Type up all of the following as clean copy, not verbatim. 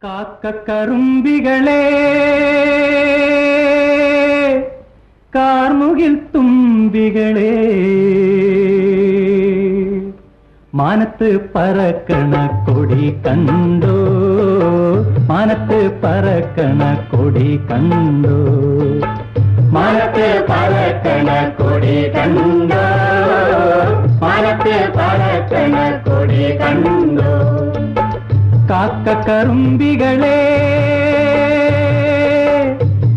കാക്കക്കറുമ്പികളെ കാർമുകിൽ തുമ്പികളെ മാനത്ത് പറക്കണ കൊടി കണ്ടോ, മാനത്ത് പറക്കണ കൊടി കണ്ടോ, മാനത്ത് പറക്കണ കൊടി കണ്ടോ, മാനത്ത് പറക്കണ കൊടി കണ്ടോ. കാക്കക്കറുമ്പികളെ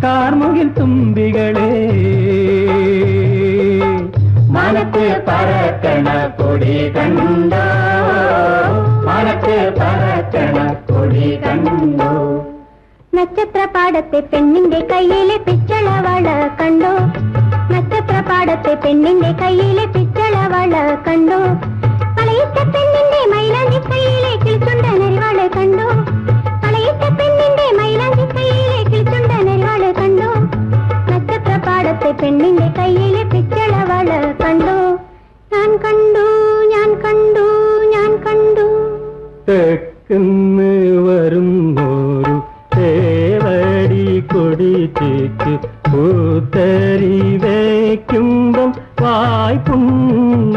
കാർമുകിൽ തുമ്പികളെ മാനത്ത് പറക്കണ കൊടി കണ്ടോ, മാനത്ത് പറക്കണ കൊടി കണ്ടോ. നക്ഷത്രപാടത്തെ പെണ്ണിന്റെ കയ്യിലെ പിച്ചളവള കണ്ടോ, നക്ഷത്രപാടത്തെ പെണ്ണിന്റെ കയ്യിലെ പിച്ചളവള കണ്ടോ. കളയിട്ട പെണ്ണിന്റെ മൈലാഞ്ചി കയ്യിലെ കിളിച്ചുണ്ട നെരിവാള് കണ്ടോ, കളയിട്ട പെണ്ണിന്റെ മൈലാഞ്ചി കയ്യിലെ കിളിച്ചുണ്ട നെരിവാള് കണ്ടോ. നക്ഷത്രപാടത്തെ പെണ്ണിന്റെ കയ്യിലെ പിച്ചളവള കണ്ടോ. ഞാൻ കണ്ടു, ഞാൻ കണ്ടു, ഞാൻ കണ്ടു. തെക്കുന്ന് വരുന്നോരു തേവടി കൊടി ചേച്ച് പൂത്തരി വയ്ക്കുമ്പം വായ്പുണ്ണ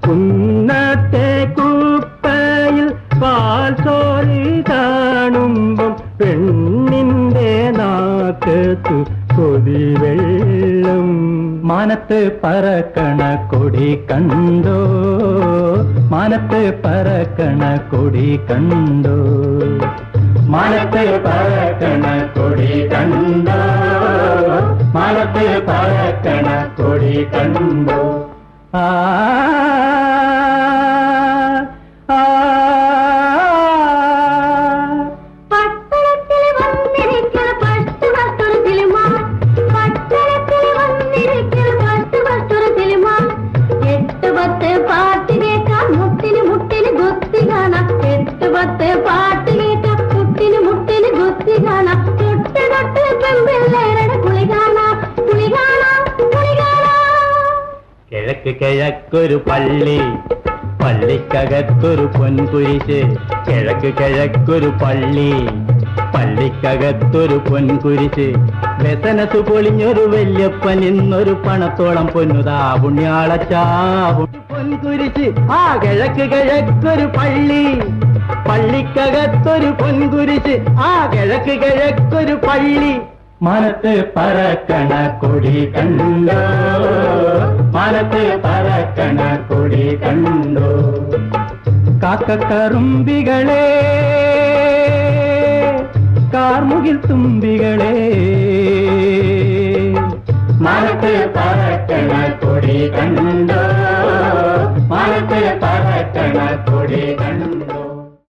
കുന്നത്തെ കുപ്പയിൽ പാൽ ചോരി കാണുമ്പം പെണ്ണിന്റെ നാക്കത്തു കൊതിവെള്ളം. മാനത്ത് പറക്കണ കൊടി കണ്ടോ, മാനത്ത് പറക്കണ കൊടി കണ്ടോ, മാനത്ത് പറക്കണ കൊടി കണ്ടോ, മാനത്ത് പറക്കണ കൊടി കണ്ടോ. ആ കിഴക്ക് കിഴക്കൊരു പള്ളി, പള്ളിക്കകത്തൊരു പൊൻകുരിശ്. കിഴക്ക് കിഴക്കൊരു പള്ളി, പള്ളിക്കകത്തൊരു പൊൻകുരിശ്. വ്യസനത്ത് പൊളിഞ്ഞൊരു വല്യപ്പൻ ഇന്നൊരു പണത്തോളം പൊന്നുതാ പുണ്യാളച്ചാവു പൊൻകുരിശ്. ആ കിഴക്ക് കിഴക്കൊരു പള്ളി, പള്ളിക്കകത്തൊരു പൊൻകുരിശ്. ആ കിഴക്ക് കിഴക്കൊരു പള്ളി. മാനത്ത് പറക്കണ കൊടി കണ്ടോ, മാനത്ത് പറക്കണ കൊടി കണ്ടോ. കാക്കക്കറുമ്പികളെ കാർമുകിൽ തുമ്പികളെ മാനത്ത് പറക്കണ കൊടി കണ്ടോ, മാനത്ത് പറക്കണ കൊടി കണ്ടോ.